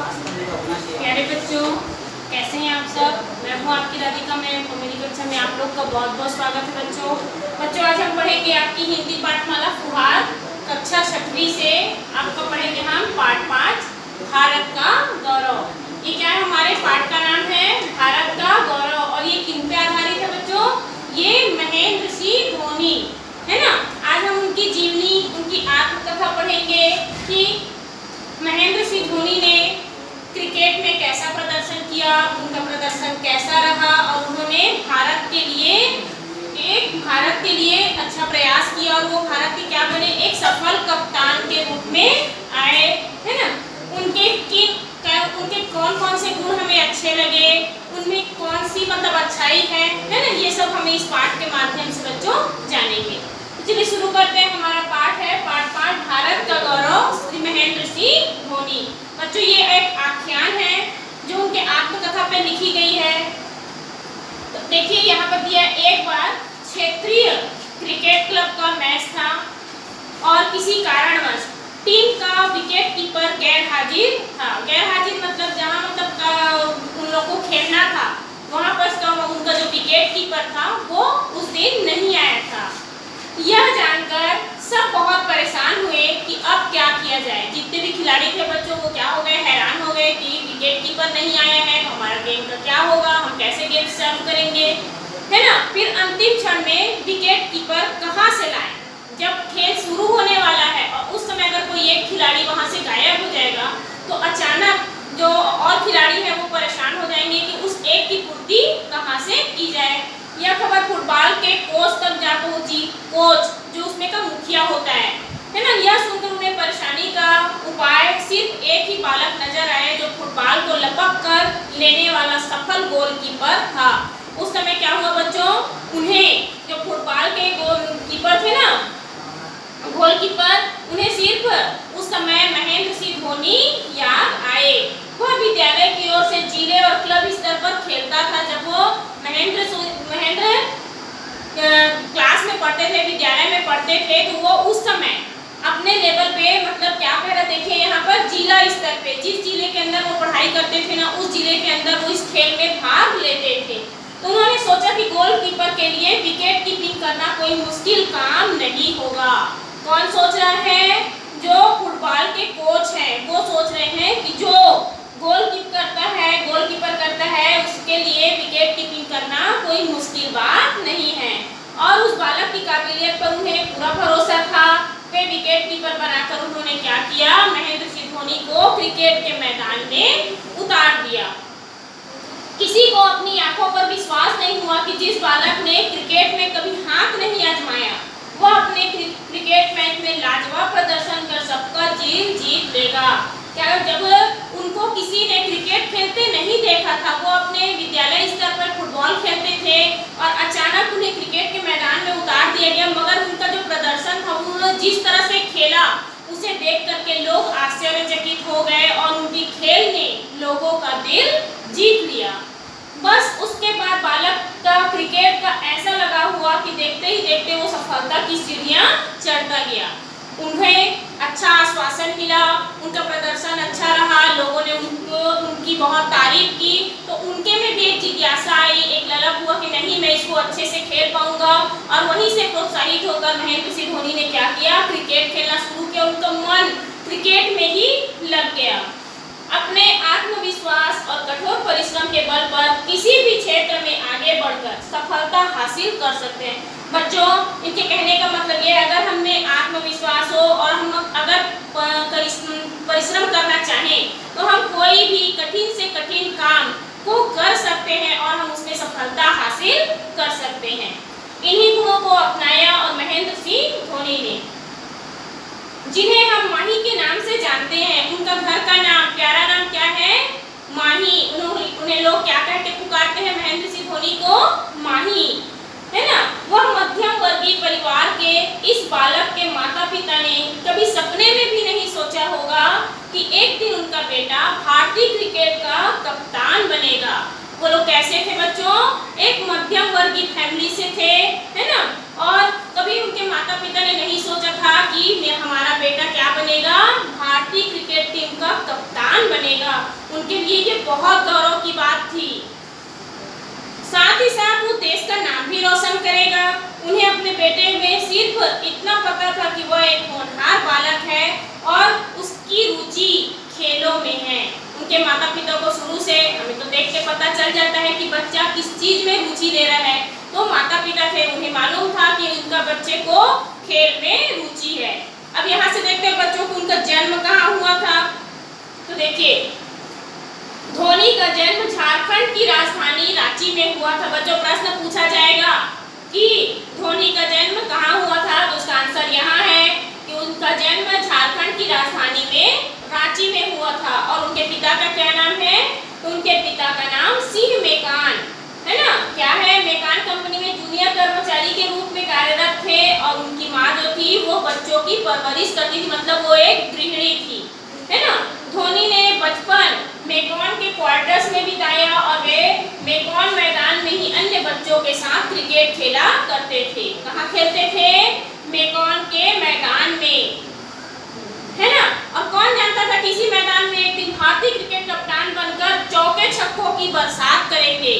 प्यारे बच्चों, कैसे हैं आप सब। मैं हूँ आपकी राधिका मैम और मेरी कक्षा में आप लोग का बहुत बहुत स्वागत है बच्चों। आज हम पढ़ेंगे आपकी हिंदी पाठमाला फुहार कक्षा 6वीं से। आपका पढ़ेंगे हम पाठ 5 भारत का गौरव। ये क्या है, हमारे पाठ का नाम है भारत का गौरव। और ये किन पे आधारित है बच्चों, ये महेंद्र सिंह धोनी है ना। आज हम उनकी जीवनी, उनकी आत्मकथा पढ़ेंगे कि महेंद्र सिंह धोनी ने क्रिकेट में कैसा प्रदर्शन किया, उनका प्रदर्शन कैसा रहा और उन्होंने भारत के लिए अच्छा प्रयास किया और वो भारत के क्या बने, एक सफल कप्तान के रूप में आए, है ना। उनके कौन कौन से गुण हमें अच्छे लगे, उनमें कौन सी मतलब अच्छाई है ना, ये सब हमें इस पाठ के माध्यम से बच्चों जानेंगे। तो चलिए शुरू करते हैं। हमारा पाठ है पाठ 5 भारत का गौरव, श्री महेंद्र सिंह धोनी। बच्चों ये एक आख्यान है जो उनके आत्मकथा पे लिखी गई है। तो देखिए यहाँ पर दिया, एक बार क्षेत्रीय क्रिकेट क्लब का मैच था और किसी कारणवश टीम का विकेट कीपर गैर हाजिर था। गैर हाजिर मतलब जहाँ उन लोगों को खेलना था वहाँ पर उनका जो विकेट कीपर था वो उस दिन नहीं आया था। यह जानकर सब बहुत परेशान हुए कि अब क्या किया जाए। जितने भी खिलाड़ी थे बच्चों वो क्या हो गए, हैरान हो गए कि विकेट कीपर नहीं आया है तो हमारा गेम का क्या होगा, हम कैसे गेम चालू करेंगे, है ना। फिर अंतिम क्षण में विकेट कीपर कहाँ से लाए, जब खेल शुरू होने वाला है और उस समय अगर कोई एक खिलाड़ी वहां से गायब हो जाएगा तो अचानक जो और खिलाड़ी है वो परेशान हो जाएंगे कि उस एक की पूर्ति कहाँ से की जाए। यह खबर फुटबॉल के कोच तक जा पहुंची। कोच जो उसमें का मुखिया होता है ना, यह सुनकर उन्हें परेशानी का उपाय सिर्फ एक ही बालक नजर आए जो फुटबॉल को लपक कर लेने वाला सफल गोलकीपर था। उस समय क्या हुआ बच्चों, उन्हें जो फुटबॉल के गोलकीपर थे ना, गोलकीपर, उन्हें सिर्फ उस समय महेंद्र सिंह धोनी याद आए। वह विद्यालय की ओर से जिले और क्लब स्तर पर खेलता था। जब वो महेंद्र क्लास में पढ़ते थे, विद्यालय में पढ़ते थे, तो वो उस समय अपने लेवल पे मतलब क्या कह रहा, देखिए यहाँ पर जिला स्तर पे, जिस जिले के अंदर वो पढ़ाई करते थे ना, उस जिले के अंदर वो इस खेल में भाग लेते थे। तो उन्होंने सोचा कि गोलकीपर के लिए विकेट कीपिंग करना कोई मुश्किल काम नहीं होगा। कौन सोच रहा है, जो फुटबॉल के कोच हैं वो सोच रहे हैं कि जो गोलकीपर करता है उसके लिए विकेट कीपिंग करना कोई मुश्किल बात नहीं है। और उस बालक की काबिलियत पर उन्हें पूरा भरोसा था। वे विकेट कीपर बनाकर उन्होंने क्या किया, महेंद्र सिंह धोनी को क्रिकेट के मैदान में उतार दिया। किसी को अपनी आंखों पर विश्वास नहीं हुआ कि जिस बालक ने क्रिकेट में कभी हाथ नहीं आजमाया वह अपने क्रिकेट मैच में लाजवाब प्रदर्शन कर सबका दिल जीत लेगा। क्या जब उनको किसी ने क्रिकेट खेलते नहीं देखा था, वो अपने विद्यालय स्तर पर फुटबॉल खेलते थे और अचानक उन्हें क्रिकेट के मैदान में उतार दिया गया, मगर उनका जो प्रदर्शन था, उन्होंने जिस तरह से खेला उसे देख करके लोग आश्चर्यचकित हो गए और उनकी खेल ने लोगों का दिल जीत लिया। बस उसके बाद बालक का क्रिकेट का ऐसा लगा हुआ कि देखते ही देखते वो सफलता की सीढ़ियां चढ़ता गया। उन्हें अच्छा आश्वासन मिला, उनका प्रदर्शन अच्छा रहा, लोगों ने उनकी बहुत तारीफ की, तो उनके में भी एक जिज्ञासा आई, एक ललक हुआ कि नहीं मैं इसको अच्छे से खेल पाऊंगा। और वहीं से प्रोत्साहित होकर महेंद्र सिंह धोनी ने क्या किया, क्रिकेट खेलना शुरू किया। उनका मन क्रिकेट में ही लग गया। अपने आत्मविश्वास और कठोर परिश्रम के बल पर किसी भी क्षेत्र में आगे बढ़कर सफलता हासिल कर सकते हैं। बच्चों इनके कहने का मतलब ये है, अगर हमें आत्मविश्वास हो और हम अगर परिश्रम करना चाहें तो हम कोई भी कठिन से कठिन काम को कर सकते हैं और हम उसमें सफलता हासिल कर सकते हैं। इन्हीं गुणों को अपनाया और महेंद्र सिंह धोनी ने, जिन्हें हम माही के नाम से जानते हैं, उनका घर का नाम, प्यारा नाम क्या है, माही। उन्हें लोग क्या कहते पुकारते हैं, महेंद्र सिंह धोनी को माही, है ना। वह मध्यम वर्गीय परिवार के इस बालक के माता पिता ने कभी सपने में भी नहीं सोचा होगा कि एक दिन उनका बेटा भारतीय क्रिकेट का कप्तान बनेगा। वो लोग कैसे थे बच्चों, एक मध्यम वर्गीय फैमिली से थे, है ना। और कभी उनके माता पिता ने नहीं सोचा था कि हमारा बेटा क्या बनेगा, भारतीय क्रिकेट टीम का कप्तान बनेगा। उनके लिए ये बहुत गौरव की बात थी। साथ ही साथ वो देश का नाम भी रोशन करेगा। उन्हें अपने बेटे में सिर्फ इतना पता था कि वह एक होनहार बालक है और उसकी रुचि खेलों में है। उनके माता पिता को शुरू से हमें तो देख के पता चल जाता है कि बच्चा किस चीज में रुचि ले रहा है। तो माता पिता थे, उन्हें मालूम था कि उनका बच्चे को खेल में रुचि है। अब यहाँ से देखते हैं बच्चों को उनका जन्म कहाँ हुआ था। तो देखिए, धोनी का जन्म झारखंड की राजधानी रांची में हुआ था। बच्चों, प्रश्न पूछा जाएगा कि धोनी का जन्म कहाँ हुआ था, तो उसका आंसर यहाँ है कि उनका जन्म झारखंड की राजधानी में रांची में हुआ था। और उनके पिता का क्या नाम है, तो उनके पिता का नाम सिंह मेकान है ना। क्या है, मेकान कंपनी में जूनियर कर्मचारी के रूप में कार्यरत थे और उनकी माँ जो थी वो बच्चों की परवरिश करती थी, मतलब वो एक गृहिणी थी, है ना। धोनी ने बचपन मेकॉन के क्वार्टर्स में बिताया और वे मेकॉन मैदान में ही अन्य बच्चों के साथ क्रिकेट खेला करते थे। कहाँ खेलते थे, मेकॉन के मैदान में, है ना। और कौन जानता था कि इसी मैदान में एक दिन भारतीय क्रिकेट कप्तान बनकर चौके छक्कों की बरसात करेंगे।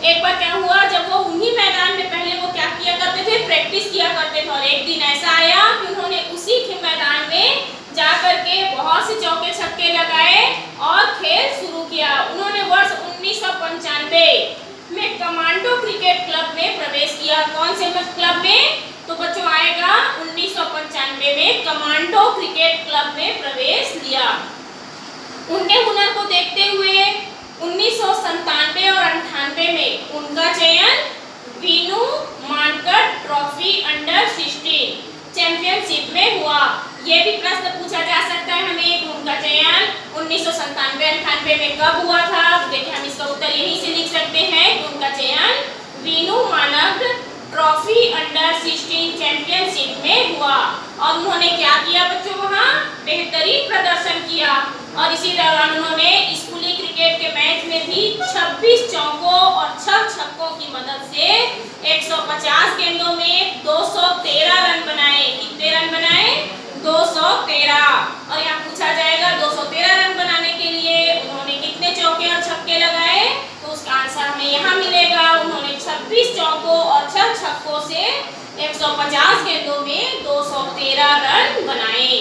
एक बार क्या हुआ, जब वो उन्हीं मैदान में पहले वो क्या किया करते थे, प्रैक्टिस किया करते थे। और एक दिन ऐसा आया कि उन्होंने उसी मैदान में जाकर के बहुत से चौके छक्के लगाए और खेल शुरू किया। उन्होंने वर्ष 1995 में कमांडो क्रिकेट क्लब में प्रवेश किया। कौन से क्लब में, तो बच्चों आएगा 1995 में कमांडो क्रिकेट क्लब में प्रवेश लिया। उनके हुनर को देखते हुए 1997 और 98 में उनका चयन Vinoo Mankad trophy under 16 championship में हुआ। ये भी प्रश्न पूछा जा सकता है हमें, उनका चयन 1997-98 में कब हुआ था। देखिए, हम इसका उत्तर यहीं से लिख सकते हैं कि उनका चयन Vinoo Mankad trophy under 16 championship में हुआ। और उन्होंने क्या किया बच्चों, वहाँ बेहतरीन प्रदर्शन किया। और इसी दौरान उन्होंने स्कूली क्रिकेट के मैच में भी 26 चौकों और 6 छक्कों की मदद से 150 गेंदों में 213 रन बनाए। कितने रन बनाए, 213। और यहाँ पूछा जाएगा 213 रन बनाने के लिए उन्होंने कितने चौके और छक्के लगाए, तो उसका आंसर हमें यहाँ मिलेगा। उन्होंने 26 चौकों और 6 छक्कों से 150 गेंदों में 213 रन बनाए।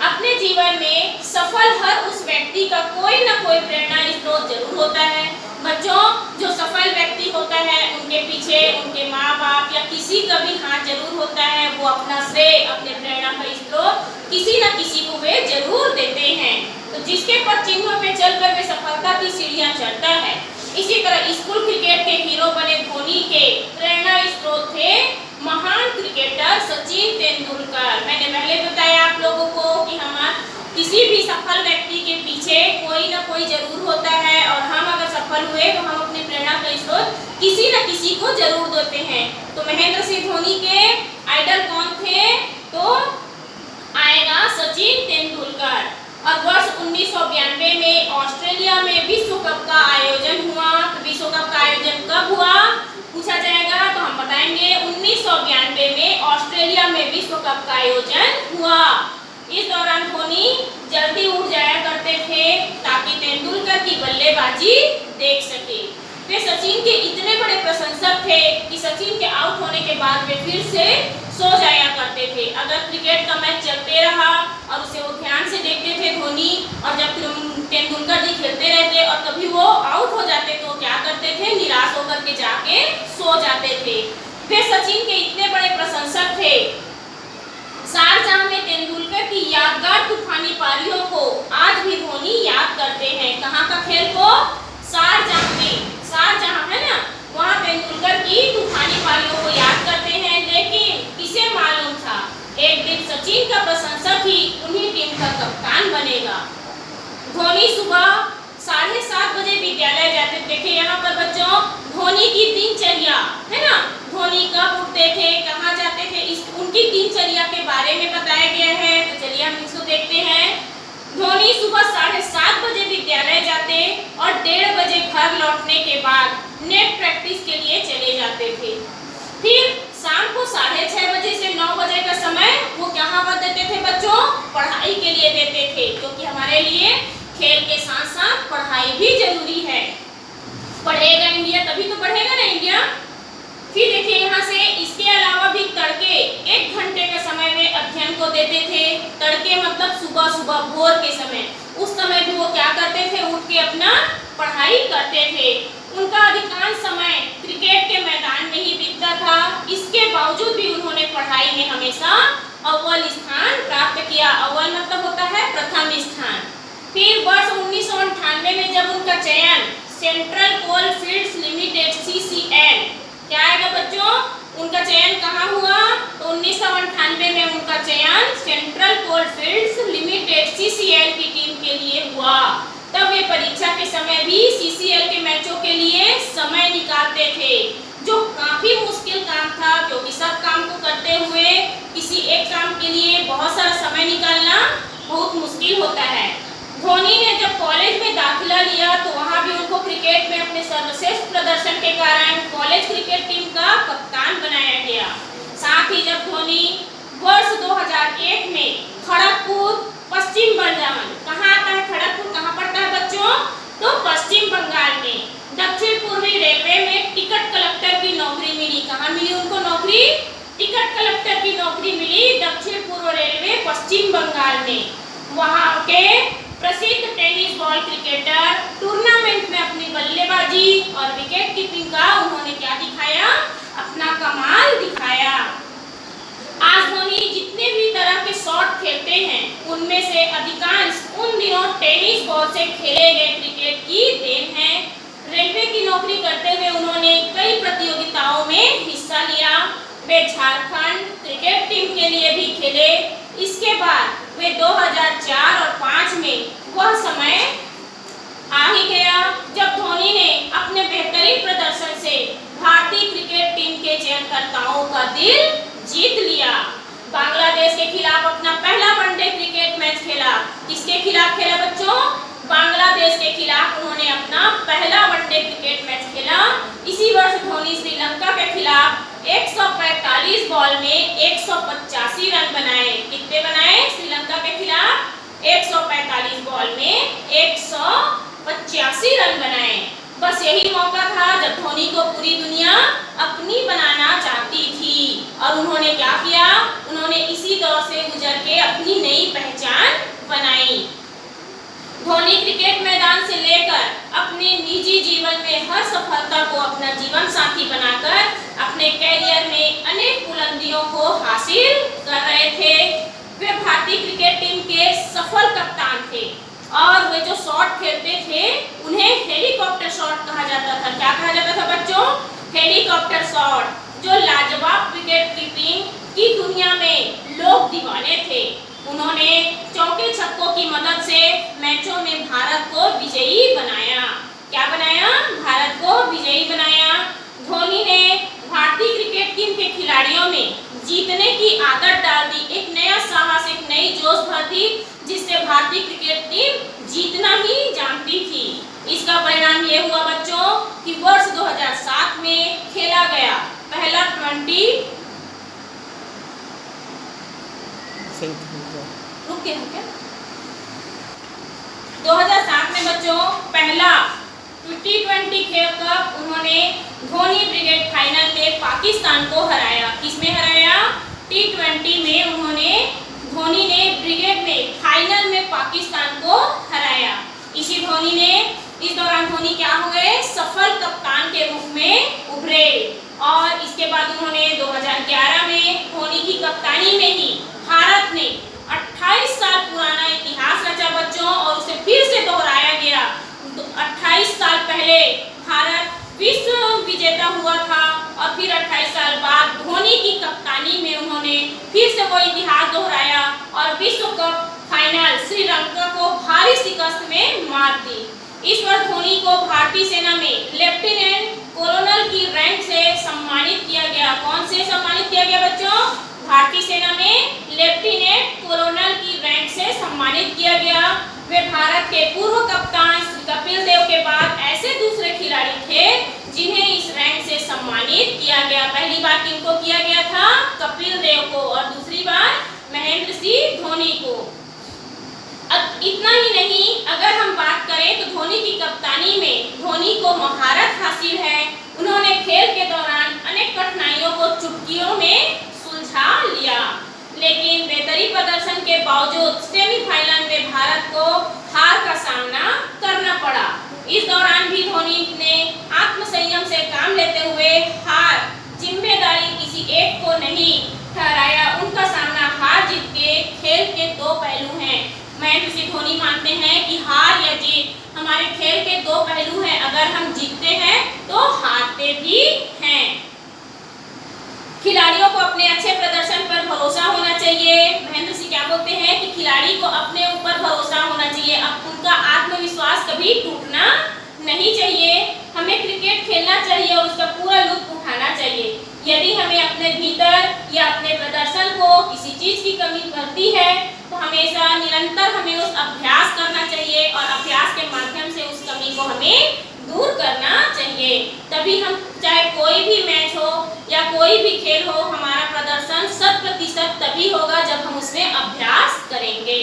अपने जीवन में सफल हर उस व्यक्ति का कोई न कोई प्रेरणा स्रोत जरूर होता है। बच्चों, जो सफल व्यक्ति होता है उनके पीछे उनके माँ बाप या किसी का भी हाथ जरूर होता है। वो अपना श्रेय, अपने प्रेरणा का स्रोत किसी न किसी को वे जरूर देते हैं। तो जिसके पद चिन्हों पे चलकर वे सफलता की सीढ़ियां चढ़ता है। इसी तरह स्कूल क्रिकेट के हीरो बने धोनी के प्रेरणा स्रोत थे महान क्रिकेटर सचिन तेंदुलकर। मैंने पहले बताया आप लोगों को कि हम किसी भी सफल व्यक्ति के पीछे कोई ना कोई जरूर होता है और हम अगर सफल हुए तो हम अपनी प्रेरणा का स्रोत किसी न किसी को जरूर देते हैं। तो महेंद्र सिंह धोनी के आइडल कौन थे, तो आएगा सचिन तेंदुलकर। और वर्ष 1992 में ऑस्ट्रेलिया में विश्व कप का आयोजन हुआ। तो विश्व कप का आयोजन कब हुआ पूछा जाएगा, तो हम बताएंगे 1992 में ऑस्ट्रेलिया में विश्व कप का आयोजन हुआ। इस दौरान धोनी जल्दी उठ जाया करते थे ताकि तेंदुलकर की बल्लेबाजी देख सके। वे सचिन के इतने बड़े प्रशंसक थे कि सचिन के आउट होने के बाद वे फिर से सो जाया करते थे। अगर क्रिकेट का मैच चलते रहा और उसे वो ध्यान से देखते थे धोनी, और जब तेंदुलकर जी खेलते रहते और कभी वो आउट हो जाते तो क्या करते थे, निराश होकर के जाके सो जाते थे। वे सचिन के इतने बड़े प्रशंसक थे। शारजाह में तेंदुलकर की यादगार तूफानी पारियों को आज भी धोनी याद करते हैं। कहाँ का खेल को, शारजाह में, शारजाह है ना, वहाँ तेंदुलकर की तूफानी पारियों को याद करते हैं। लेकिन किसे मालूम था एक दिन सचिन का प्रशंसक ही उन्हीं टीम का कप्तान बनेगा। धोनी सुबह 7:30 बजे विद्यालय जाते। देखिए यहाँ पर बच्चों धोनी की दिनचर्या है ना, धोनी कब उठते थे, कहाँ जाते थे, इस उनकी दिनचर्या के बारे में बताया गया है। तो चलिए हम इसको देखते हैं। धोनी सुबह 7:30 बजे विद्यालय जाते और 1:30 बजे घर लौटने के बाद नेट प्रैक्टिस के लिए चले जाते थे। फिर शाम को 6:30 बजे से 9 बजे का समय वो कहाँ पर देते थे बच्चों, पढ़ाई के लिए देते थे, क्योंकि हमारे लिए खेल के साथ साथ पढ़ाई भी जरूरी है। पढ़ेगा इंडिया तभी तो बढ़ेगा ना इंडिया। फिर देखिए यहाँ से इसके अलावा भी तड़के 1 घंटे का समय वे अध्ययन को देते थे। तड़के मतलब सुबह सुबह भोर के समय, उस समय भी वो क्या करते थे, उठ के अपना पढ़ाई करते थे। उनका अधिकांश समय क्रिकेट के मैदान में ही बीतता था। इसके बावजूद भी उन्होंने पढ़ाई में हमेशा अव्वल स्थान प्राप्त किया। अव्वल मतलब होता है प्रथम स्थान। फिर वर्ष 1998 में जब उनका चयन central coal fields limited CCL, क्या आएगा बच्चों, उनका चयन कहाँ हुआ, तो 1998 में उनका चयन central coal fields limited CCL की टीम के लिए हुआ। तब वे परीक्षा के समय भी CCL के मैचों के लिए समय निकालते थे, जो काफी मुश्किल काम था, क्योंकि सब काम को करते हुए किसी एक काम के लिए बहुत सारा समय निकालना बहुत मुश्किल होता है। धोनी ने जब कॉलेज में दाखिला लिया तो वहां भी उनको क्रिकेट में अपने सर्वश्रेष्ठ प्रदर्शन के कारण कॉलेज क्रिकेट टीम का कप्तान बनाया गया। साथ ही जब धोनी वर्ष 2001 में खड़गपुर पश्चिम बंगाल, कहाँ आता है खड़गपुर, कहाँ पड़ता है बच्चों, तो पश्चिम बंगाल में दक्षिण पूर्वी रेलवे में टिकट कलेक्टर की नौकरी मिली। कहाँ मिली उनको नौकरी, टिकट कलेक्टर की नौकरी मिली दक्षिण पूर्व रेलवे पश्चिम बंगाल में। वहाँ के प्रसिद्ध टेनिस बॉल क्रिकेटर टूर्नामेंट में अपनी बल्लेबाजी और विकेट कीपिंग का उन्होंने क्या दिखाया, अपना कमाल दिखाया। आज धोनी जितने भी तरह के शॉट खेलते हैं उनमें से अधिकांश उन दिनों टेनिस बॉल से खेले गए क्रिकेट की देन है। रेलवे की नौकरी करते हुए उन्होंने कई प्रतियोगिताओं में हिस्सा लिया। वे झारखंड क्रिकेट टीम के लिए भी खेले। इसके बाद वे 2004 और 5 में वह समय आ ही गया जब धोनी ने अपने बेहतरीन प्रदर्शन से भारतीय क्रिकेट टीम के चयनकर्ताओं का दिल जीत लिया। बांग्लादेश के खिलाफ अपना पहला वनडे क्रिकेट मैच खेला। किसके खिलाफ खेला बच्चों, बांग्लादेश के खिलाफ उन्होंने अपना पहला वनडे क्रिकेट मैच खेला। इसी वर्ष धोनी श्रीलंका के खिलाफ 145 बॉल में 185 रन बनाए। कितने बनाए श्रीलंका के खिलाफ, 145 बॉल में 185 रन बनाए। बस यही मौका था जब धोनी को पूरी दुनिया अपनी बनाना चाहती थी और उन्होंने क्या किया, उन्होंने इसी दौर से गुजर के अपनी नई पहचान बनाई। धोनी क्रिकेट मैदान से लेकर अपने निजी जीवन में हर सफलता को अपना जीवन साथी बनाकर अपने कैरियर में अनेक बुलंदियों को हासिल कर रहे थे। वे भारतीय क्रिकेट टीम के सफल कप्तान थे और वे जो शॉट खेलते थे उन्हें हेलीकॉप्टर शॉट कहा जाता था। क्या कहा जाता था बच्चों, हेलीकॉप्टर शॉट, जो लाजवाब विकेट कीपिंग की दुनिया में लोग दीवाने थे। उन्होंने चौके छक्कों की मदद से मैचों में भारत को विजयी बनाया। क्या बनाया, भारत को विजयी बनाया। धोनी ने भारतीय क्रिकेट टीम के खिलाड़ियों में जीतने की आदत डाल दी, एक नया साहस, एक नई जोश भर दी, जिससे भारतीय क्रिकेट टीम जीतना ही जानती थी। इसका परिणाम ये हुआ बच्चों कि वर्ष 2007 में खेला गया पहला 2007 में बच्चों पहला T20 खेल कप उन्होंने धोनी ब्रिगेड फाइनल में पाकिस्तान को हराया। किसमें हराया, T20 में उन्होंने, धोनी ने ब्रिगेड में फाइनल में पाकिस्तान को हराया। इस दौरान धोनी क्या हुए, सफल कप्तान के रूप में उभरे और इसके बाद उन्होंने 2011 में धोनी की कप्तानी में ही भारत ने 28 साल पुराना इतिहास रचा बच्चों और उसे फिर से दोहराया गया। 28 साल पहले भारत विश्व विजेता हुआ था और फिर 28 साल बाद धोनी की कप्तानी में उन्होंने फिर से वो इतिहास दोहराया और विश्व कप फाइनल श्रीलंका को भारी शिकस्त में मात दी। इस वर्ष धोनी को भारतीय सेना में लेफ्टिनेंट कर्नल की रैंक से सम्मानित किया गया। कौन से सम्मानित किया गया बच्चों, भारतीय सेना में लेफ्टिनेंट कर्नल की रैंक से सम्मानित किया गया। वे भारत के पूर्व कप्तान कपिल देव के बाद ऐसे दूसरे खिलाड़ी थे जिन्हें इस रैंक से सम्मानित किया गया। पहली बार किनको किया गया था, कपिल देव को, और दूसरी बार महेंद्र सिंह धोनी को। अब इतना ही नहीं, अगर हम बात करें तो धोनी की बेहतरीन प्रदर्शन के बावजूद सेमीफाइनल में भारत को हार का सामना करना पड़ा। इस दौरान भी धोनी ने आत्मसंयम से काम लेते हुए हार जिम्मेदारी किसी एक को नहीं ठहराया। उनका सामना हार जीत के खेल के दो पहलू हैं। महेंद्र सिंह धोनी मानते हैं कि हार या जीत हमारे खेल के दो पहलू हैं। अगर हम जीतते हैं तो हारते भी हैं। खिलाड़ियों को अपने अच्छे प्रदर्शन पर भरोसा होना चाहिए। महेंद्र सिंह क्या बोलते हैं कि खिलाड़ी को अपने ऊपर भरोसा होना चाहिए। अब उनका आत्मविश्वास कभी टूटना नहीं चाहिए। हमें क्रिकेट खेलना चाहिए और उसका पूरा लुत्फ उठाना चाहिए। यदि हमें अपने भीतर या अपने प्रदर्शन को किसी चीज की कमी पड़ती है तो हमेशा निरंतर हमें उस अभ्यास करना चाहिए और अभ्यास के माध्यम से उस कमी को हमें दूर करना चाहिए। तभी हम चाहे कोई भी मैच हो या कोई भी खेल हो, हमारा प्रदर्शन 100% तभी होगा जब हम उसमें अभ्यास करेंगे।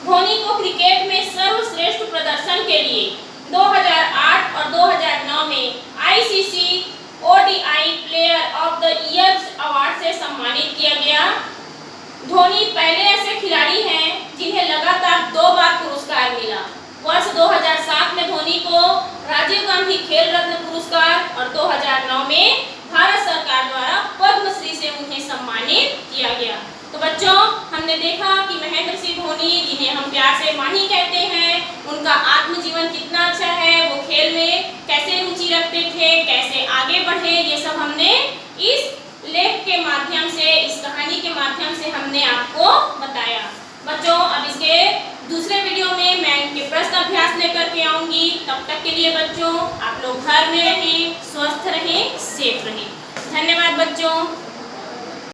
धोनी को क्रिकेट में सर्वश्रेष्ठ प्रदर्शन के लिए 2008 और 2009 में ICC ODI player of the year award से सम्मानित किया गया। धोनी पहले ऐसे खिलाड़ी हैं जिन्हें लगातार 2 बार पुरस्कार मिला। वर्ष 2007 में धोनी को राजीव गांधी खेल रत्न पुरस्कार और 2009 में भारत सरकार द्वारा पद्मश्री से उन्हें सम्मानित किया गया। तो बच्चों, हमने देखा कि महेंद्र सिंह धोनी, जिन्हें हम प्यार से माही कहते हैं, उनका आत्मजीवन कितना अच्छा है। वो खेल में कैसे रुचि रखते थे, कैसे आगे बढ़े, ये सब हमने इस लेख के माध्यम से, इस कहानी के माध्यम से हमने आपको बताया। बच्चों, अब इसके दूसरे वीडियो में मैं इनके प्रश्न अभ्यास लेकर के आऊंगी। तब तक के लिए बच्चों, आप लोग घर में रहें, स्वस्थ रहें, सेफ रहें। धन्यवाद बच्चों।